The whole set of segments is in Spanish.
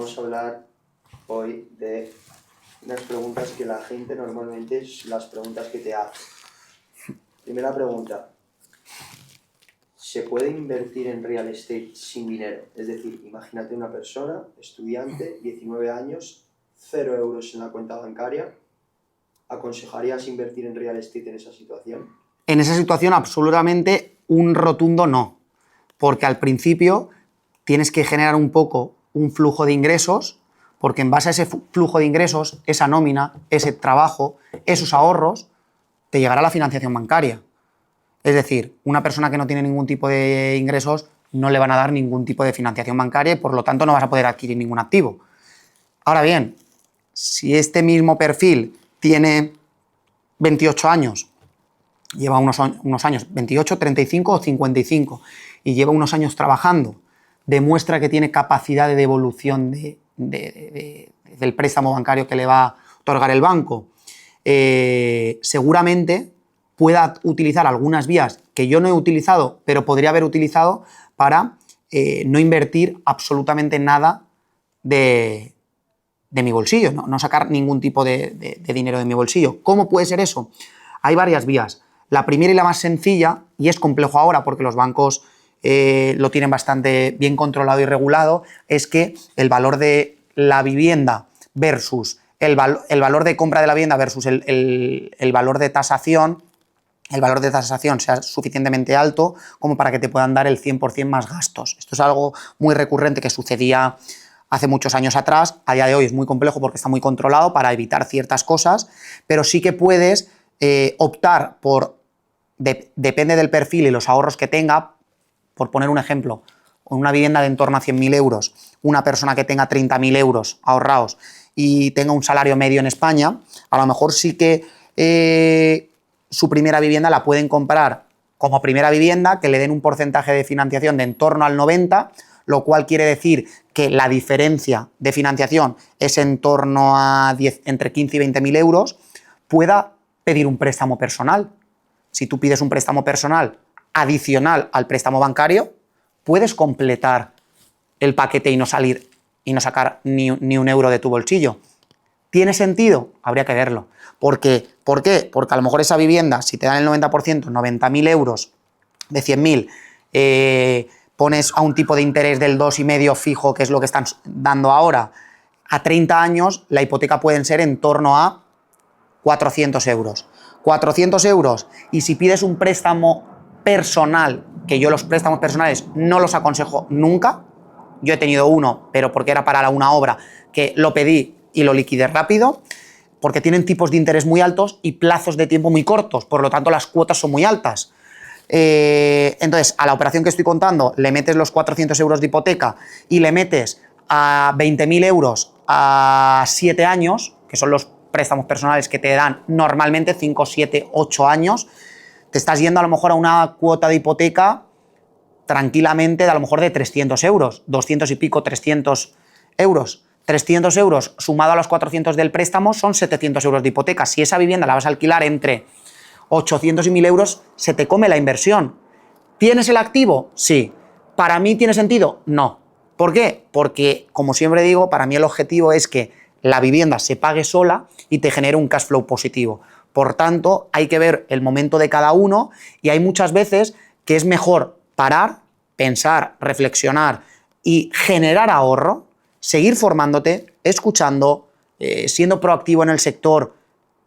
Vamos a hablar hoy de unas preguntas que la gente normalmente es las preguntas que te hace. Primera pregunta. ¿Se puede invertir en real estate sin dinero? Es decir, imagínate una persona, estudiante, 19 años, 0 euros en la cuenta bancaria. ¿Aconsejarías invertir en real estate en esa situación? En esa situación absolutamente un rotundo no, porque al principio tienes que generar un poco un flujo de ingresos, porque en base a ese flujo de ingresos, esa nómina, ese trabajo, esos ahorros, te llegará la financiación bancaria. Es decir, una persona que no tiene ningún tipo de ingresos no le van a dar ningún tipo de financiación bancaria y por lo tanto no vas a poder adquirir ningún activo. Ahora bien, si este mismo perfil tiene 28 años, lleva unos años, 28, 35 o 55, y lleva unos años trabajando, demuestra que tiene capacidad de devolución del préstamo bancario que le va a otorgar el banco, seguramente pueda utilizar algunas vías que yo no he utilizado, pero podría haber utilizado para no invertir absolutamente nada de mi bolsillo, no sacar ningún tipo de dinero de mi bolsillo. ¿Cómo puede ser eso? Hay varias vías. La primera y la más sencilla, y es complejo ahora porque los bancos lo tienen bastante bien controlado y regulado, es que el valor de la vivienda versus el valor de compra de la vivienda versus el valor de tasación, sea suficientemente alto como para que te puedan dar el 100% más gastos. Esto es algo muy recurrente que sucedía hace muchos años atrás. A día de hoy es muy complejo porque está muy controlado para evitar ciertas cosas, pero sí que puedes optar por, depende del perfil y los ahorros que tenga, por poner un ejemplo, una vivienda de en torno a 100.000 euros, una persona que tenga 30.000 euros ahorrados y tenga un salario medio en España, a lo mejor sí que su primera vivienda la pueden comprar como primera vivienda, que le den un porcentaje de financiación de en torno al 90%, lo cual quiere decir que la diferencia de financiación es en torno a entre 15 y 20.000 euros, pueda pedir un préstamo personal. Si tú pides un préstamo personal adicional al préstamo bancario, puedes completar el paquete y no sacar ni un euro de tu bolsillo. ¿Tiene sentido? Habría que verlo. ¿Por qué? Porque a lo mejor esa vivienda, si te dan el 90%, 90.000 euros de 100.000, pones a un tipo de interés del 2,5 fijo, que es lo que están dando ahora, a 30 años, la hipoteca pueden ser en torno a 400 euros. 400 euros, y si pides un préstamo personal, que yo los préstamos personales no los aconsejo nunca, yo he tenido uno, pero porque era para una obra, que lo pedí y lo liquidé rápido, porque tienen tipos de interés muy altos y plazos de tiempo muy cortos, por lo tanto las cuotas son muy altas. Entonces, a la operación que estoy contando, le metes los 400 euros de hipoteca y le metes a 20.000 euros a 7 años, que son los préstamos personales que te dan normalmente 5, 7, 8 años, te estás yendo a lo mejor a una cuota de hipoteca tranquilamente de a lo mejor de 300 euros, 200 y pico, 300 euros. 300 euros sumado a los 400 del préstamo son 700 euros de hipoteca. Si esa vivienda la vas a alquilar entre 800 y 1.000 euros, se te come la inversión. ¿Tienes el activo? Sí. ¿Para mí tiene sentido? No. ¿Por qué? Porque, como siempre digo, para mí el objetivo es que la vivienda se pague sola y te genere un cash flow positivo. Por tanto, hay que ver el momento de cada uno y hay muchas veces que es mejor parar, pensar, reflexionar y generar ahorro, seguir formándote, escuchando, siendo proactivo en el sector,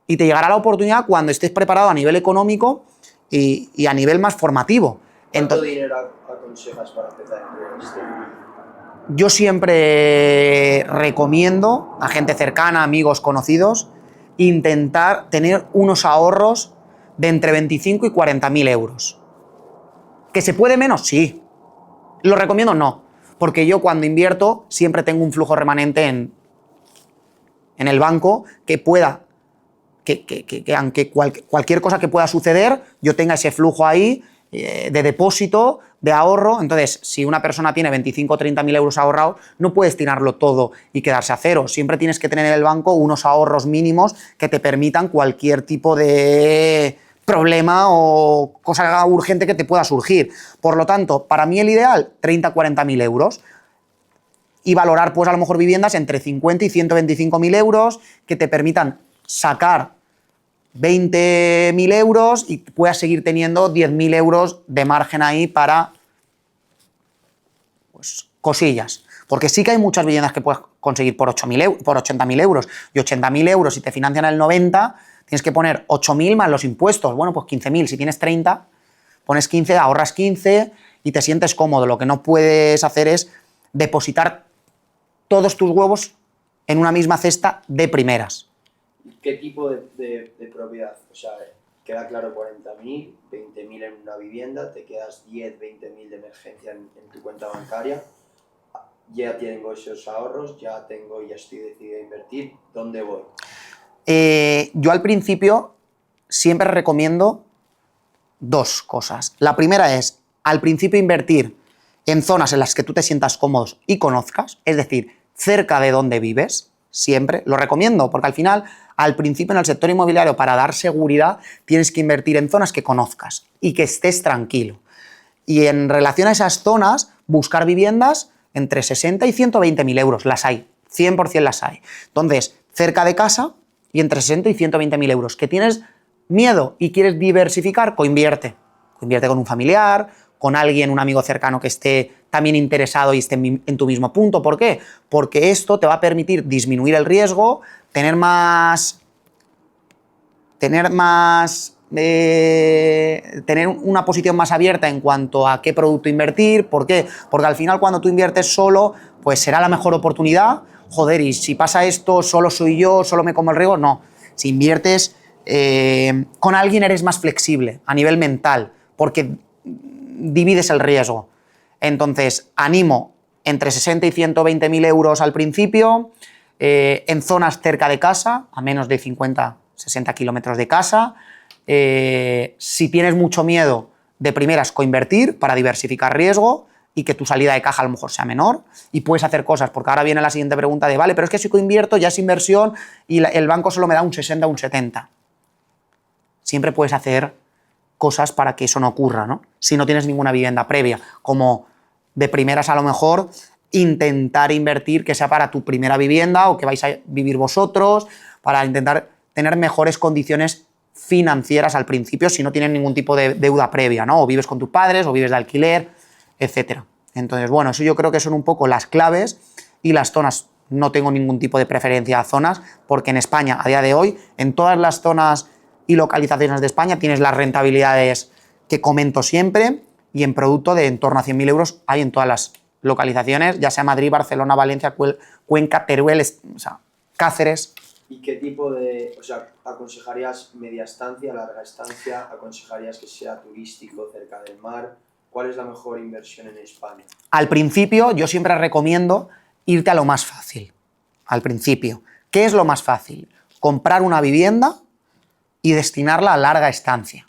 y te llegará la oportunidad cuando estés preparado a nivel económico y a nivel más formativo. ¿Cuánto dinero aconsejas para empezar en real estate? Yo siempre recomiendo a gente cercana, amigos, conocidos, intentar tener unos ahorros de entre 25 y 40.000 euros. ¿Que se puede menos? Sí. ¿Lo recomiendo? No. Porque yo cuando invierto siempre tengo un flujo remanente en el banco que pueda, que aunque cualquier cosa que pueda suceder, yo tenga ese flujo ahí de depósito, de ahorro. Entonces, si una persona tiene 25 o 30.000 euros ahorrados, no puedes tirarlo todo y quedarse a cero. Siempre tienes que tener en el banco unos ahorros mínimos que te permitan cualquier tipo de problema o cosa urgente que te pueda surgir. Por lo tanto, para mí el ideal, 30 o 40.000 euros. y valorar pues a lo mejor viviendas entre 50 y 125.000 euros que te permitan sacar 20.000 euros y puedas seguir teniendo 10.000 euros de margen ahí para pues, cosillas. Porque sí que hay muchas viviendas que puedes conseguir por 80.000 euros. Y 80.000 euros, si te financian el 90, tienes que poner 8.000 más los impuestos. Bueno, pues 15.000. Si tienes 30, pones 15, ahorras 15 y te sientes cómodo. Lo que no puedes hacer es depositar todos tus huevos en una misma cesta de primeras. ¿Qué tipo de propiedad? O sea, queda claro 40.000, 20.000 en una vivienda, te quedas 10, 20.000 de emergencia en tu cuenta bancaria. Ya tengo esos ahorros, ya estoy decidido a invertir. ¿Dónde voy? Yo al principio siempre recomiendo dos cosas. La primera es, al principio, invertir en zonas en las que tú te sientas cómodos y conozcas, es decir, cerca de donde vives, siempre. Lo recomiendo, porque al final, al principio en el sector inmobiliario, para dar seguridad, tienes que invertir en zonas que conozcas y que estés tranquilo. Y en relación a esas zonas, buscar viviendas entre 60 y 120.000 euros. Las hay, 100% las hay. Entonces, cerca de casa y entre 60 y 120.000 euros. ¿Que tienes miedo y quieres diversificar? Coinvierte. Coinvierte con un familiar, con alguien, un amigo cercano que esté también interesado y esté en tu mismo punto. ¿Por qué? Porque esto te va a permitir disminuir el riesgo, tener una posición más abierta en cuanto a qué producto invertir. ¿Por qué? Porque al final cuando tú inviertes solo, pues será la mejor oportunidad. Joder, y si pasa esto, solo soy yo, solo me como el riesgo. No, si inviertes con alguien eres más flexible a nivel mental, porque divides el riesgo. Entonces, animo entre 60 y 120.000 euros al principio, en zonas cerca de casa, a menos de 50, 60 kilómetros de casa. Si tienes mucho miedo, de primeras coinvertir para diversificar riesgo y que tu salida de caja a lo mejor sea menor y puedes hacer cosas, porque ahora viene la siguiente pregunta de, vale, pero es que si coinvierto ya es inversión y el banco solo me da un 60 o un 70. Siempre puedes hacer cosas para que eso no ocurra, ¿no? Si no tienes ninguna vivienda previa, como de primeras a lo mejor intentar invertir que sea para tu primera vivienda o que vais a vivir vosotros, para intentar tener mejores condiciones financieras al principio si no tienes ningún tipo de deuda previa, ¿no? O vives con tus padres, o vives de alquiler, etcétera. Entonces, bueno, eso yo creo que son un poco las claves y las zonas. No tengo ningún tipo de preferencia a zonas, porque en España, a día de hoy, en todas las zonas y localizaciones de España tienes las rentabilidades que comento siempre y en producto de en torno a 100.000 euros hay en todas las localizaciones, ya sea Madrid, Barcelona, Valencia, Cuenca, Teruel, o sea, Cáceres. ¿Y qué tipo de, o sea, aconsejarías media estancia, larga estancia? ¿Aconsejarías que sea turístico, cerca del mar? ¿Cuál es la mejor inversión en España? Al principio yo siempre recomiendo irte a lo más fácil. Al principio. ¿Qué es lo más fácil? Comprar una vivienda y destinarla a larga estancia.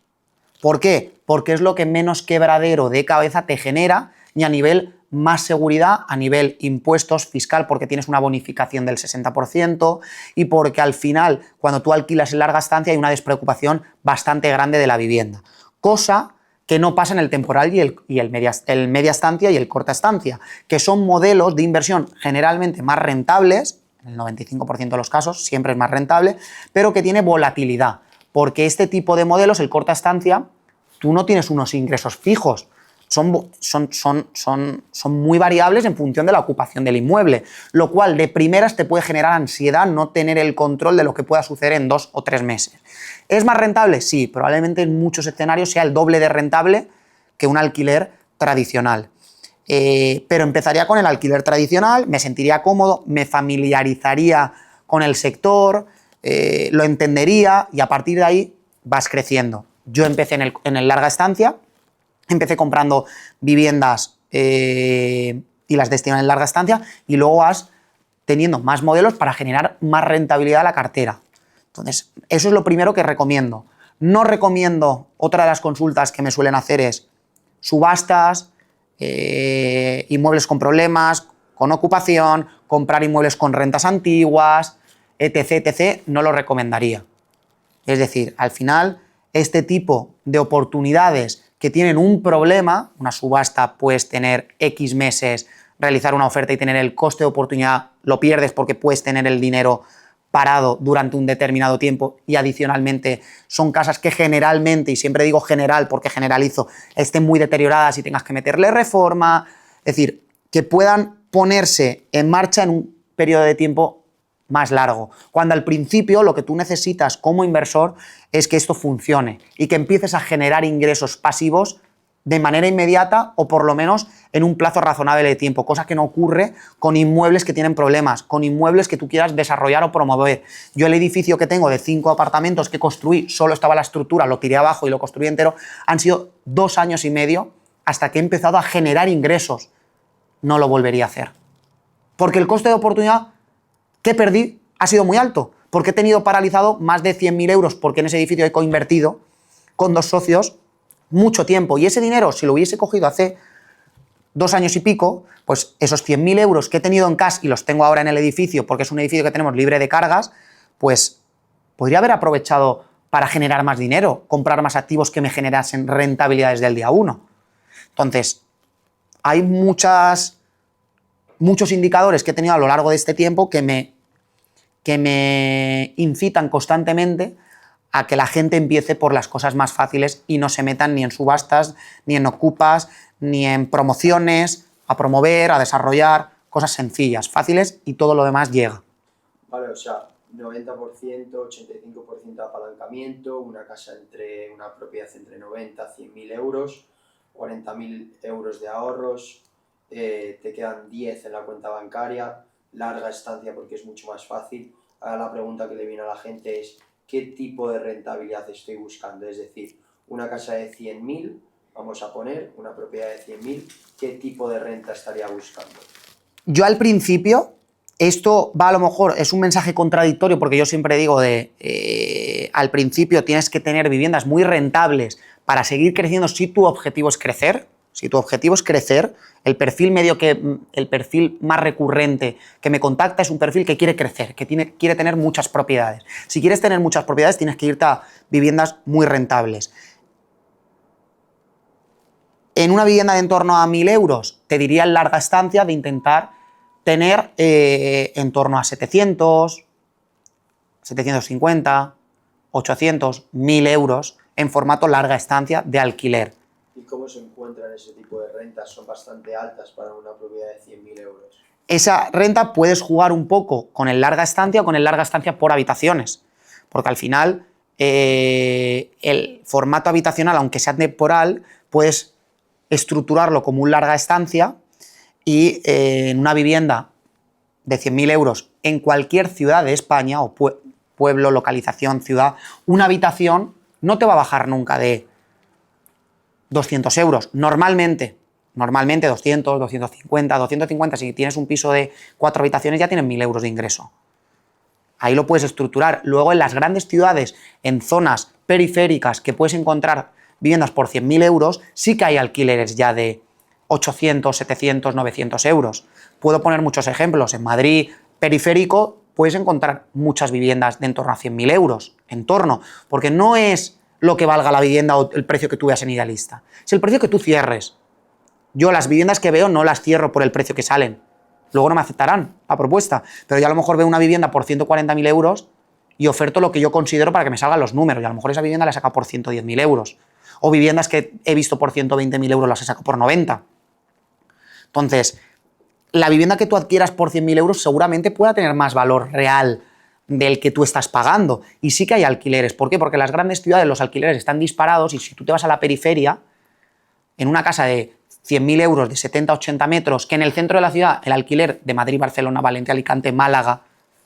¿Por qué? Porque es lo que menos quebradero de cabeza te genera y a nivel más seguridad, a nivel impuestos, fiscal, porque tienes una bonificación del 60% y porque al final, cuando tú alquilas en larga estancia, hay una despreocupación bastante grande de la vivienda. Cosa que no pasa en el temporal y el media estancia y el corta estancia, que son modelos de inversión generalmente más rentables, en el 95% de los casos siempre es más rentable, pero que tiene volatilidad, porque este tipo de modelos, el corta estancia, tú no tienes unos ingresos fijos, son muy variables en función de la ocupación del inmueble, lo cual de primeras te puede generar ansiedad no tener el control de lo que pueda suceder en 2 o 3 meses. ¿Es más rentable? Sí, probablemente en muchos escenarios sea el doble de rentable que un alquiler tradicional. Pero empezaría con el alquiler tradicional, me sentiría cómodo, me familiarizaría con el sector, lo entendería y a partir de ahí vas creciendo. Yo empecé en el larga estancia, empecé comprando viviendas y las destiné en larga estancia y luego vas teniendo más modelos para generar más rentabilidad a la cartera. Entonces, eso es lo primero que recomiendo. No recomiendo, otra de las consultas que me suelen hacer es subastas, inmuebles con problemas, con ocupación, comprar inmuebles con rentas antiguas, etc., etc., no lo recomendaría. Es decir, al final, este tipo de oportunidades que tienen un problema, una subasta puedes tener X meses realizar una oferta y tener el coste de oportunidad, lo pierdes porque puedes tener el dinero parado durante un determinado tiempo y adicionalmente son casas que generalmente, y siempre digo general porque generalizo, estén muy deterioradas y tengas que meterle reforma, es decir, que puedan ponerse en marcha en un periodo de tiempo más largo. Cuando al principio lo que tú necesitas como inversor es que esto funcione y que empieces a generar ingresos pasivos de manera inmediata o por lo menos en un plazo razonable de tiempo, cosa que no ocurre con inmuebles que tienen problemas, con inmuebles que tú quieras desarrollar o promover. Yo el edificio que tengo de 5 apartamentos que construí, solo estaba la estructura, lo tiré abajo y lo construí entero, han sido 2 años y medio hasta que he empezado a generar ingresos. No lo volvería a hacer. Porque el coste de oportunidad que perdí ha sido muy alto, porque he tenido paralizado más de 100.000 euros, porque en ese edificio he coinvertido con 2 socios mucho tiempo. Y ese dinero, si lo hubiese cogido hace 2 años y pico, pues esos 100.000 euros que he tenido en cash y los tengo ahora en el edificio, porque es un edificio que tenemos libre de cargas, pues podría haber aprovechado para generar más dinero, comprar más activos que me generasen rentabilidades del día 1. Entonces, hay muchos indicadores que he tenido a lo largo de este tiempo que me incitan constantemente a que la gente empiece por las cosas más fáciles y no se metan ni en subastas, ni en ocupas, ni en promociones, a promover, a desarrollar cosas sencillas, fáciles y todo lo demás llega. Vale, o sea, 90%, 85% de apalancamiento, una propiedad entre 90 y 100.000 euros, 40.000 euros de ahorros, te quedan 10 en la cuenta bancaria, larga estancia porque es mucho más fácil. Ahora la pregunta que le viene a la gente es ¿qué tipo de rentabilidad estoy buscando? Es decir, una casa de 100.000, vamos a poner una propiedad de 100.000, ¿qué tipo de renta estaría buscando? Yo al principio, esto va a lo mejor, es un mensaje contradictorio porque yo siempre digo al principio tienes que tener viviendas muy rentables para seguir creciendo si tu objetivo es crecer. Si tu objetivo es crecer, el perfil más recurrente que me contacta es un perfil que quiere crecer, que quiere tener muchas propiedades. Si quieres tener muchas propiedades, tienes que irte a viviendas muy rentables. En una vivienda de en torno a 1.000 euros, te diría en larga estancia de intentar tener en torno a 700, 750, 800, 1.000 euros en formato larga estancia de alquiler. ¿Y cómo se encuentran ese tipo de rentas? Son bastante altas para una propiedad de 100.000 euros. Esa renta puedes jugar un poco con el larga estancia o con el larga estancia por habitaciones, porque al final el formato habitacional, aunque sea temporal, puedes estructurarlo como un larga estancia y en una vivienda de 100.000 euros en cualquier ciudad de España o pueblo, localización, ciudad, una habitación no te va a bajar nunca de 200 euros, normalmente 200, 250, si tienes un piso de 4 habitaciones ya tienes 1.000 euros de ingreso. Ahí lo puedes estructurar. Luego en las grandes ciudades, en zonas periféricas que puedes encontrar viviendas por 100.000 euros, sí que hay alquileres ya de 800, 700, 900 euros. Puedo poner muchos ejemplos. En Madrid, periférico, puedes encontrar muchas viviendas de en torno a 100.000 euros, porque no es lo que valga la vivienda o el precio que tú veas en Idealista. Es el precio que tú cierres. Yo las viviendas que veo no las cierro por el precio que salen. Luego no me aceptarán la propuesta, pero yo a lo mejor veo una vivienda por 140.000 euros y oferto lo que yo considero para que me salgan los números. Y a lo mejor esa vivienda la saca por 110.000 euros. O viviendas que he visto por 120.000 euros las he sacado por 90. Entonces, la vivienda que tú adquieras por 100.000 euros seguramente pueda tener más valor real del que tú estás pagando. Y sí que hay alquileres. ¿Por qué? Porque en las grandes ciudades los alquileres están disparados y si tú te vas a la periferia, en una casa de 100.000 euros de 70, 80 metros, que en el centro de la ciudad el alquiler de Madrid, Barcelona, Valencia, Alicante, Málaga,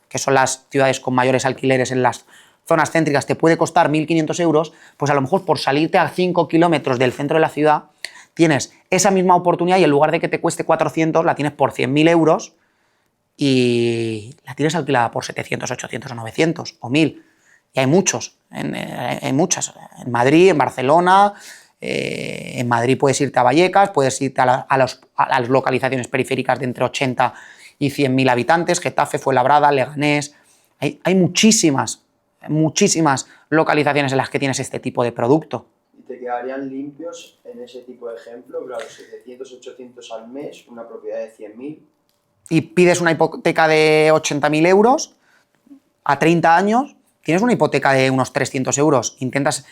que son las ciudades con mayores alquileres en las zonas céntricas, te puede costar 1.500 euros, pues a lo mejor por salirte a 5 kilómetros del centro de la ciudad tienes esa misma oportunidad y en lugar de que te cueste 400, la tienes por 100.000 euros y la tienes alquilada por 700, 800 o 900 o 1.000. Y hay muchas. En Madrid, en Barcelona, en Madrid puedes irte a Vallecas, puedes irte a las localizaciones periféricas de entre 80 y 100.000 habitantes, Getafe, Fuenlabrada, Leganés. Hay muchísimas localizaciones en las que tienes este tipo de producto. ¿Y te quedarían limpios en ese tipo de ejemplo, claro, 700, 800 al mes, una propiedad de 100.000. Y pides una hipoteca de 80.000 euros a 30 años, tienes una hipoteca de unos 300 euros. Intentas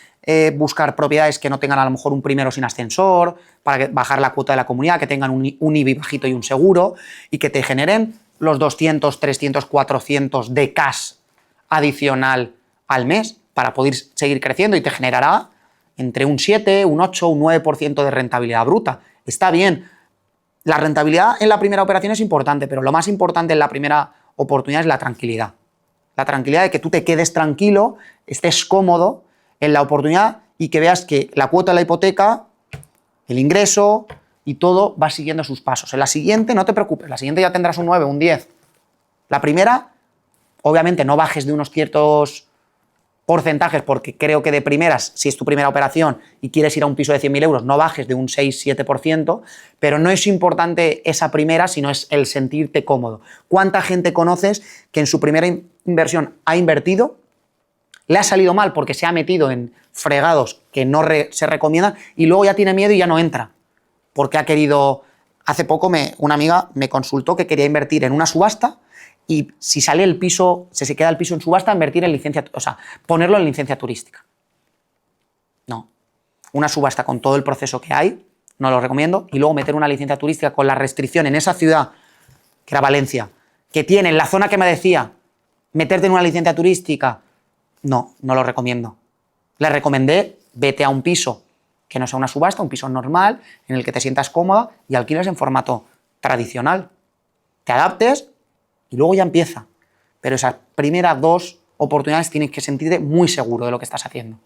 buscar propiedades que no tengan a lo mejor un primero sin ascensor, para bajar la cuota de la comunidad, que tengan un IBI bajito y un seguro, y que te generen los 200, 300, 400 de cash adicional al mes para poder seguir creciendo, y te generará entre un 7, un 8, un 9% de rentabilidad bruta. Está bien. La rentabilidad en la primera operación es importante, pero lo más importante en la primera oportunidad es la tranquilidad. La tranquilidad de que tú te quedes tranquilo, estés cómodo en la oportunidad y que veas que la cuota de la hipoteca, el ingreso y todo va siguiendo sus pasos. En la siguiente no te preocupes, la siguiente ya tendrás un 9, un 10. La primera, obviamente no bajes de unos ciertos porcentajes, porque creo que de primeras, si es tu primera operación y quieres ir a un piso de 100.000 euros, no bajes de un 6-7%, pero no es importante esa primera, sino es el sentirte cómodo. ¿Cuánta gente conoces que en su primera inversión ha invertido, le ha salido mal porque se ha metido en fregados que no se recomiendan y luego ya tiene miedo y ya no entra? Porque ha querido... Hace poco una amiga me consultó que quería invertir en una subasta, y si sale el piso, si se queda el piso en subasta, invertir en licencia, o sea, ponerlo en licencia turística. No. Una subasta con todo el proceso que hay, no lo recomiendo, y luego meter una licencia turística con la restricción en esa ciudad, que era Valencia, que tiene en la zona que me decía, meterte en una licencia turística, no lo recomiendo. Le recomendé, vete a un piso que no sea una subasta, un piso normal, en el que te sientas cómoda y alquiles en formato tradicional. Te adaptes y luego ya empieza. Pero esas primeras 2 oportunidades tienes que sentirte muy seguro de lo que estás haciendo.